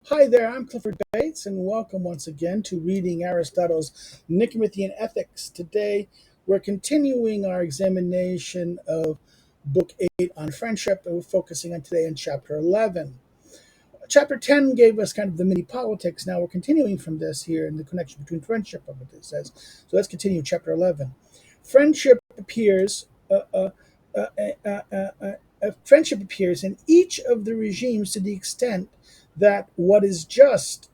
Hi there, I'm Clifford Bates, and welcome once again to Reading Aristotle's Nicomachean Ethics. Today, we're continuing our examination of Book 8 on friendship, and we're focusing on today in Chapter 11. Chapter 10 gave us kind of the mini politics. Now we're continuing from this here in the connection between friendship of what it says. So let's continue Chapter 11. Friendship appears. Friendship appears in each of the regimes to the extent that what is just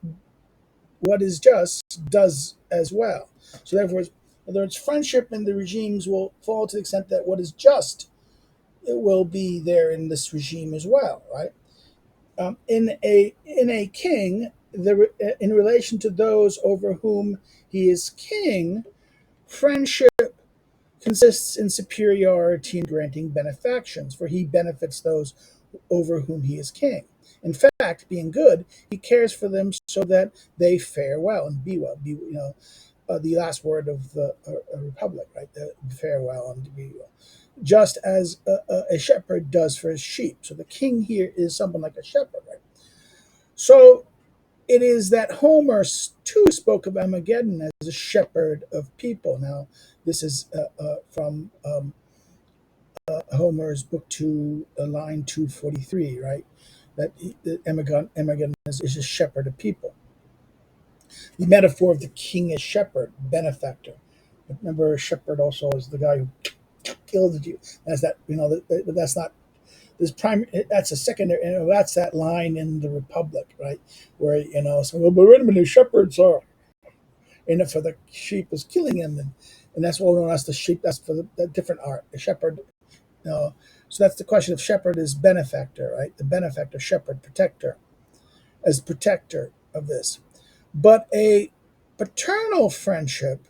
does as well. So therefore, in other words, friendship in the regimes will fall to the extent that what is just it will be there in this regime as well, right? In a king, in relation to those over whom he is king, friendship consists in superiority in granting benefactions, for he benefits those over whom he is king. In fact, being good, he cares for them so that they fare well and be well. The last word of the republic, right? The fare well and be well. Just as a shepherd does for his sheep. So the king here is someone like a shepherd, right? So it is that Homer too spoke of Armageddon as a shepherd of people. Now, this is from Homer's book 2, line 243, right? That Armageddon is a shepherd of people. The metaphor of the king as shepherd, benefactor. Remember, a shepherd also is the guy who killed you. That's that, but that's not this prime. That's a secondary. That's that line in the Republic, right? Where so well, but wait a minute, shepherds are, for the sheep is killing him, and that's what that's the sheep. That's for the different art. The shepherd, so that's the question of shepherd is benefactor, right? The benefactor, shepherd, protector, as protector of this. But a paternal friendship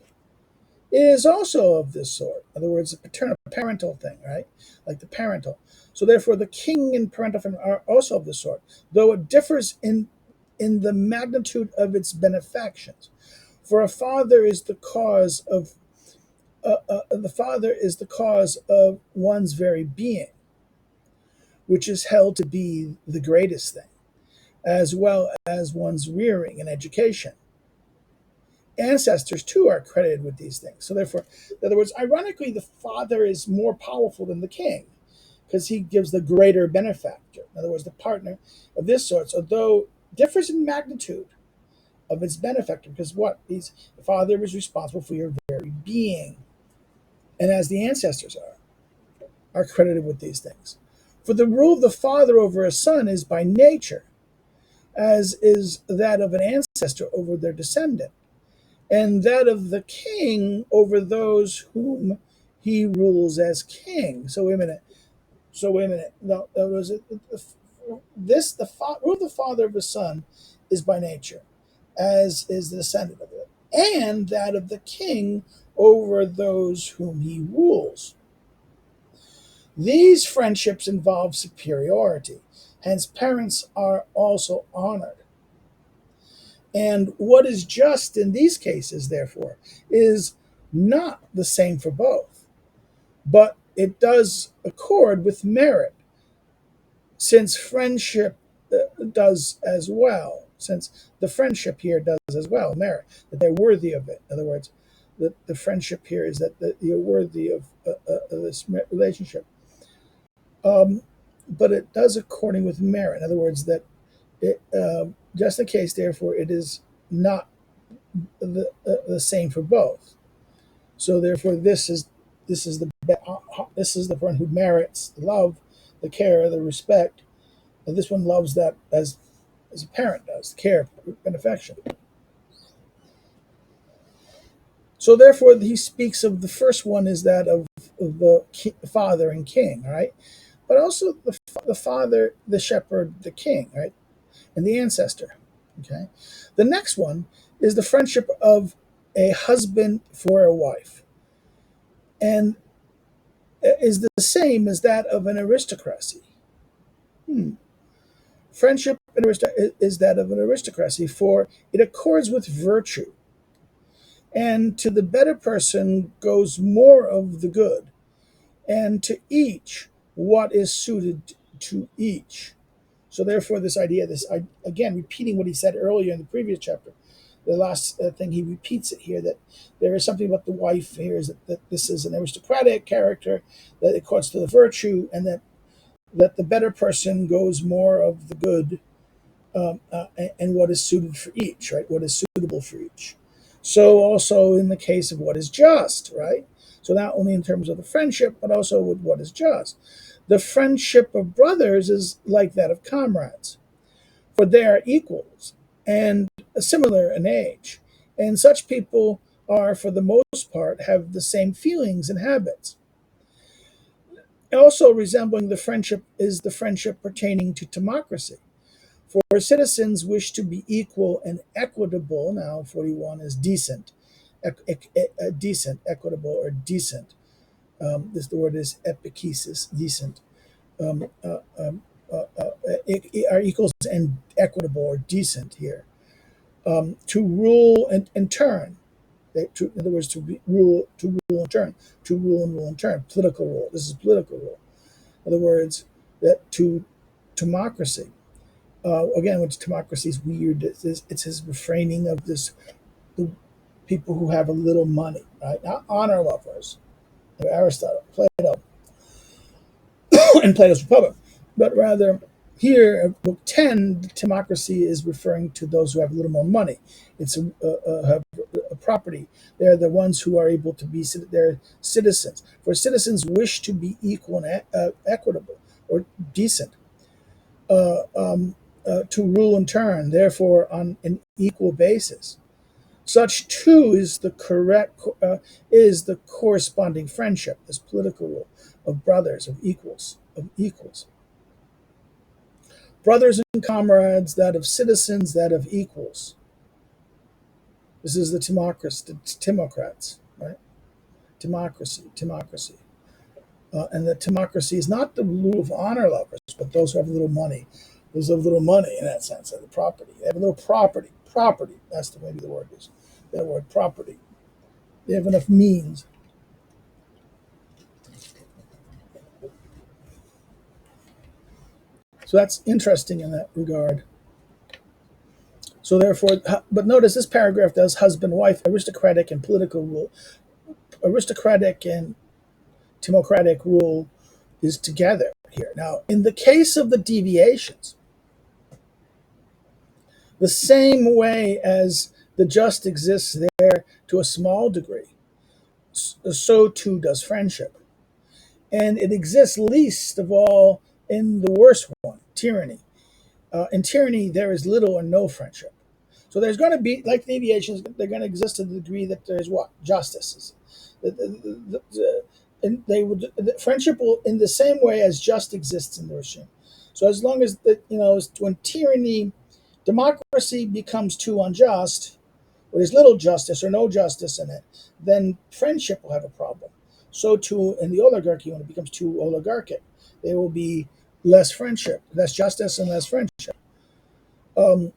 is also of this sort. In other words, a parental thing, right? Like the parental. So therefore, the king and parental friend are also of this sort, though it differs in the magnitude of its benefactions. For a father is the father is the cause of one's very being, which is held to be the greatest thing, as well as one's rearing and education. Ancestors too are credited with these things. So therefore, in other words, ironically, the father is more powerful than the king because he gives the greater benefactor. In other words, the partner of this sort, although differs in magnitude of its benefactor, because the father is responsible for your very being, and as the ancestors are credited with these things. For the rule of the father over a son is by nature, as is that of an ancestor over their descendant, and that of the king over those whom he rules as king. So wait a minute. No, was it this the rule of the father of the son is by nature, as is the descendant of it, and that of the king over those whom he rules. These friendships involve superiority, hence parents are also honored. And what is just in these cases, therefore, is not the same for both, but it does accord with merit, since friendship does as well, since the friendship here does as well, merit, that they're worthy of it. In other words, the friendship here is that you're worthy of this relationship. But it does according with merit. In other words, that just in case, therefore, it is not the same for both. So therefore, this is the one who merits the love, the care, the respect. And this one loves that as a parent does, care and affection. So therefore, he speaks of the first one is that of the father and king, right? But also the father, the shepherd, the king, right, and the ancestor. Okay. The next one is the friendship of a husband for a wife, and is the same as that of an aristocracy. Friendship is that of an aristocracy, for it accords with virtue, and to the better person goes more of the good, and to each what is suited to each. So therefore, again, repeating what he said earlier in the previous chapter, the last thing he repeats it here, that there is something about the wife here, is that this is an aristocratic character, that it courts to the virtue, and that the better person goes more of the good, and what is suited for each, right? What is suitable for each. So also in the case of what is just, right? So not only in terms of the friendship, but also with what is just. The friendship of brothers is like that of comrades, for they are equals and similar in age. And such people are, for the most part, have the same feelings and habits. Also resembling the friendship is the friendship pertaining to democracy. For citizens wish to be equal and equitable. Now, 41 is decent, decent, equitable, or decent. The word is epikesis, decent. Um, uh, um, are equals and equitable or decent here. To rule and turn. In other words, to rule and turn, to rule and rule and turn. Political rule. This is political rule. In other words, that to democracy. Again, which democracy is weird. It's his refraining of this, the people who have a little money, right? Not honor lovers, Aristotle, Plato, and Plato's Republic, but rather here, book 10, democracy is referring to those who have a little more money. It's have a property. They're the ones who are able to be, they're citizens. For citizens wish to be equal and equitable or decent. To rule and turn, therefore, on an equal basis. Such too is the corresponding friendship, this political rule of brothers, of equals. Brothers and comrades, that of citizens, that of equals. This is the Timocrats, right? Democracy. And the democracy is not the rule of honor lovers, but those who have a little money. Those who have little money in that sense, of the property. They have a little property. Property. That's maybe the word is. That word, property. They have enough means. So that's interesting in that regard. So therefore, but notice this paragraph does husband-wife, aristocratic and political rule. Aristocratic and democratic rule is together here. Now, in the case of the deviations, the same way as the just exists there to a small degree, so too does friendship. And it exists least of all in the worst one, tyranny. In tyranny, there is little or no friendship. So there's going to be, like deviations, they're going to exist to the degree that there's what? Justice. And friendship will, in the same way as just exists in the regime. So as long as, when tyranny, democracy becomes too unjust, or there's little justice or no justice in it, then friendship will have a problem. So too in the oligarchy, when it becomes too oligarchic, there will be less friendship, less justice and less friendship. And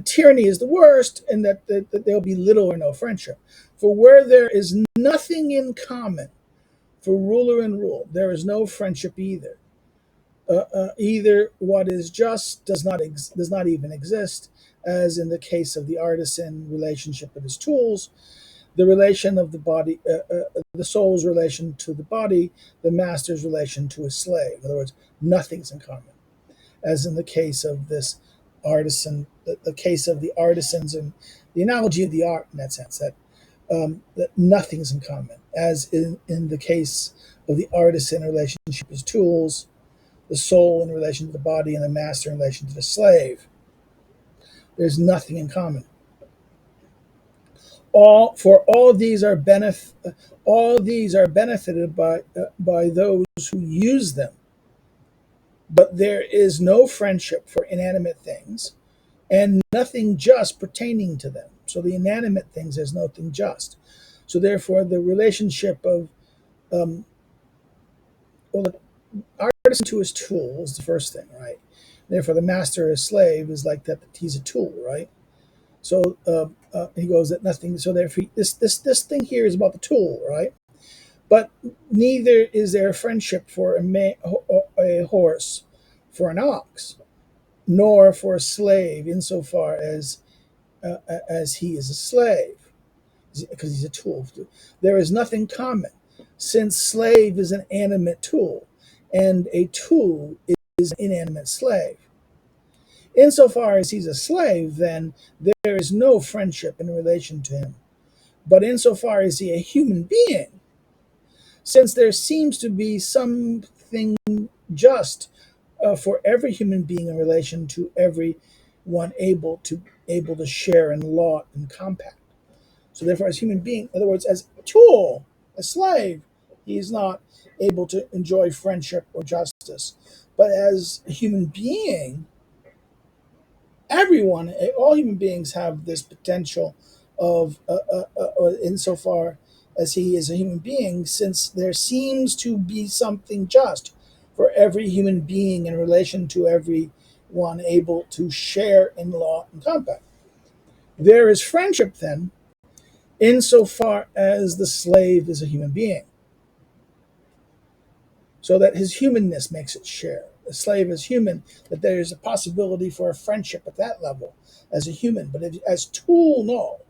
tyranny is the worst, in that there'll be little or no friendship. For where there is nothing in common for ruler and rule, there is no friendship either. Either what is just does not even exist, as in the case of the artisan relationship with his tools, the relation of the body, the soul's relation to the body, the master's relation to his slave. In other words, nothing's in common, as in the case of this artisan, the case of the artisans, and the analogy of the art in that sense, that nothing's in common, as in the case of the artisan relationship with his tools, the soul in relation to the body, and the master in relation to the slave. There's nothing in common. All these are benefited by those who use them, but there is no friendship for inanimate things, and nothing just pertaining to them. So the inanimate things, there's nothing just. So therefore, the relationship of the artisan to his tool is the first thing, right? Therefore, the master or slave is like that. He's a tool, right? So he goes that nothing. So therefore, this thing here is about the tool, right? But neither is there friendship for a horse, for an ox, nor for a slave insofar as he is a slave, because he's a tool. There is nothing common, since slave is an animate tool, and a tool is an inanimate slave. Insofar as he's a slave, then there is no friendship in relation to him. But insofar as he a human being, since there seems to be something just for every human being in relation to every one able to share in lot and compact. So therefore, as a human being, in other words, as a tool, a slave, he is not able to enjoy friendship or justice. But as a human being, everyone, all human beings have this potential of, insofar as he is a human being, since there seems to be something just for every human being in relation to every one able to share in law and compact. There is friendship then, insofar as the slave is a human being, so that his humanness makes it share. The slave is human, that there is a possibility for a friendship at that level as a human, but as tool, no.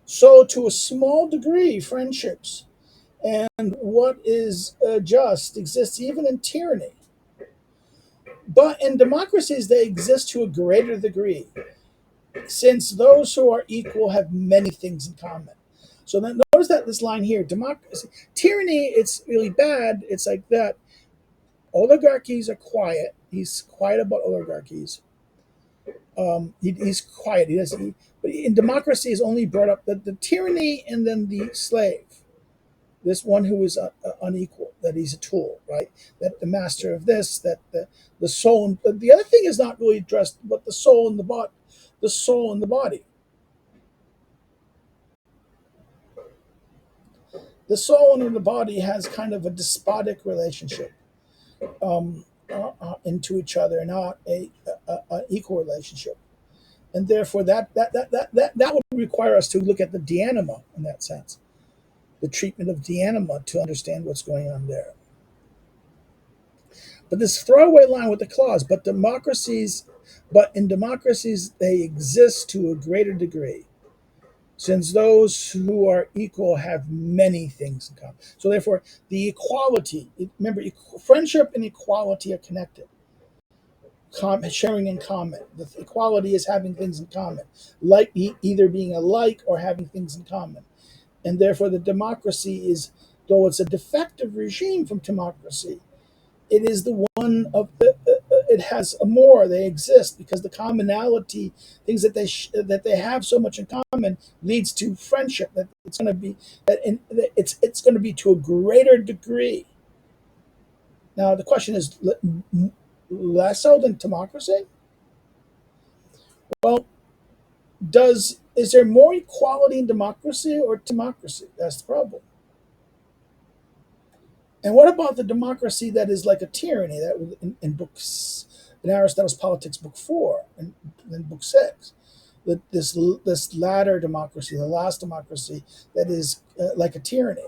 So, to a small degree, friendships and what is just exists even in tyranny. But in democracies, they exist to a greater degree, since those who are equal have many things in common. So then notice that this line here, democracy, tyranny, it's really bad. It's like that. Oligarchies are quiet. He's quiet about oligarchies. He's quiet. He doesn't. But in democracy, is only brought up the tyranny and then the slave. This one who is unequal, that he's a tool, right? That the master of this, that the soul. The other thing is not really addressed, but the soul and the body, the soul and the body. The soul and the body has kind of a despotic relationship into each other, not a equal relationship, and therefore that would require us to look at the de-anima in that sense, the treatment of de-anima to understand what's going on there. But this throwaway line with the clause, but in democracies they exist to a greater degree, since those who are equal have many things in common. So therefore, the equality, remember, friendship and equality are connected. Sharing in common. The equality is having things in common, like either being alike or having things in common. And therefore, the democracy is, though it's a defective regime from democracy, it is the one of it has a more. They exist because the commonality, things that they have so much in common, leads to friendship. That it's going to be it's going to be to a greater degree. Now the question is, less so than democracy. Well, is there more equality in democracy or democracy? That's the problem. And what about the democracy that is like a tyranny? That in books, in Aristotle's Politics, book 4, and then book 6, this latter democracy, the last democracy that is like a tyranny.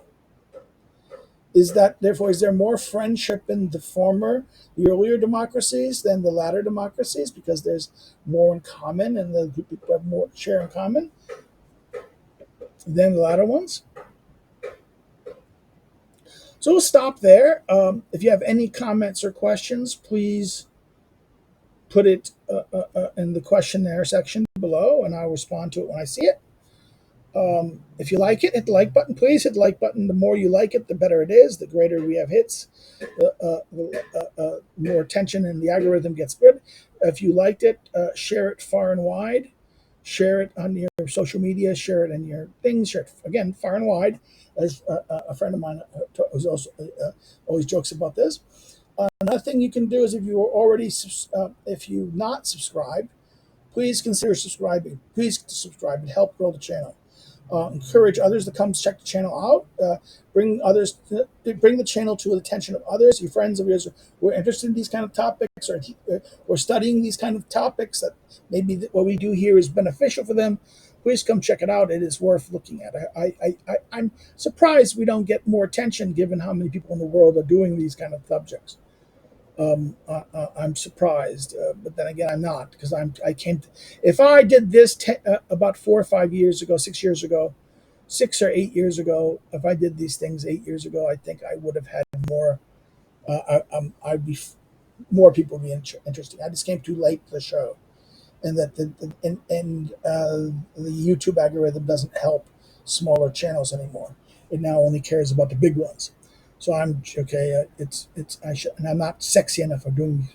Is there more friendship in the earlier democracies than the latter democracies, because there's more in common and the group people have more share in common than the latter ones? So we'll stop there. If you have any comments or questions, please put it in the questionnaire section below, and I'll respond to it when I see it. If you like it, hit the like button. Please hit the like button. The more you like it, the better it is. The greater we have hits, the more attention, and the algorithm gets good. If you liked it, share it far and wide. Share it on your social media. Share it in your things. Share it, again, far and wide. As a friend of mine who's also always jokes about this. Another thing you can do is, if you not subscribed, please consider subscribing. Please subscribe and help grow the channel. Encourage others to come check the channel out. Bring the channel to the attention of others, your friends of yours who are interested in these kind of topics, or studying these kind of topics, that maybe what we do here is beneficial for them. Please come check it out. It is worth looking at. I'm surprised we don't get more attention, given how many people in the world are doing these kind of subjects. I'm surprised, but then again, I'm not because I came. If I did this about 4 or 5 years ago, 6 years ago, 6 or 8 years ago, if I did these things 8 years ago, I think I would have had more. I'd be more people would be interested. I just came too late to the show, and that the YouTube algorithm doesn't help smaller channels anymore. It now only cares about the big ones. So I'm okay. It's I should, and I'm not sexy enough for doing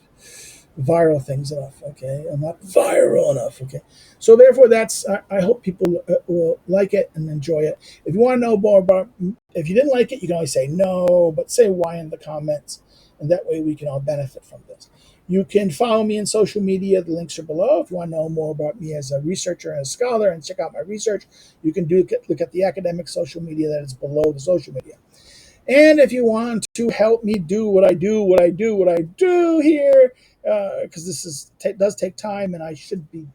viral things enough. Okay, I'm not viral enough. Okay, so therefore, I hope people will like it and enjoy it. If you want to know more about, if you didn't like it, you can always say no, but say why in the comments, and that way we can all benefit from this. You can follow me in social media. The links are below. If you want to know more about me as a researcher and a scholar and check out my research, you can look at the academic social media that is below the social media. And if you want to help me do what I do here, because does take time, and I should be,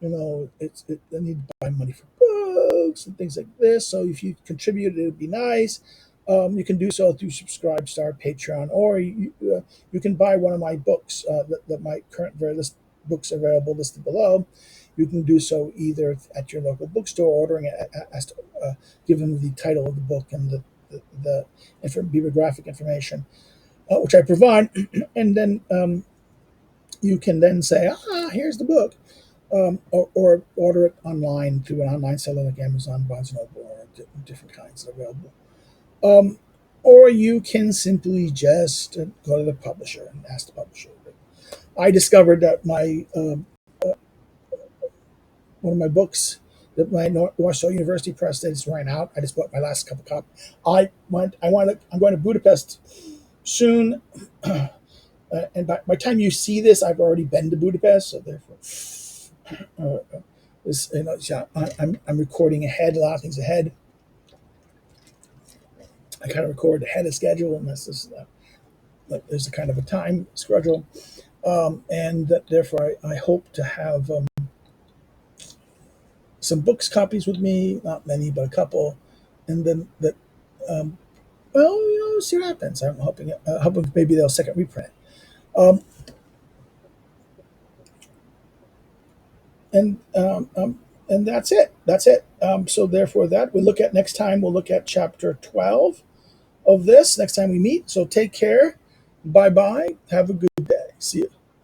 I need to buy money for books and things like this. So if you contribute, it would be nice. You can do so through Subscribestar, Patreon, or you can buy one of my books. That my current books available listed below. You can do so either at your local bookstore, ordering it, given the title of the book and the bibliographic information, which I provide, and then you can then say, here's the book, or order it online through an online seller like Amazon, Barnes & Noble, or different kinds that are available. Or you can simply just go to the publisher and ask the publisher. I discovered that my one of my books that my Warsaw University Press that is ran out. I just bought my last couple copies. I'm going to Budapest soon, and by the time you see this, I've already been to Budapest. So therefore, I'm recording ahead. A lot of things ahead. I kind of record ahead of schedule, and there's a kind of a time schedule, and therefore I hope to have some books copies with me, not many, but a couple, and then that. Well, see what happens. I'm hoping maybe they'll second reprint. Um, and um, um, and that's it. That's it. So therefore, that we look at next time. We'll look at chapter 12 of this next time we meet. So take care. Bye bye. Have a good day. See you.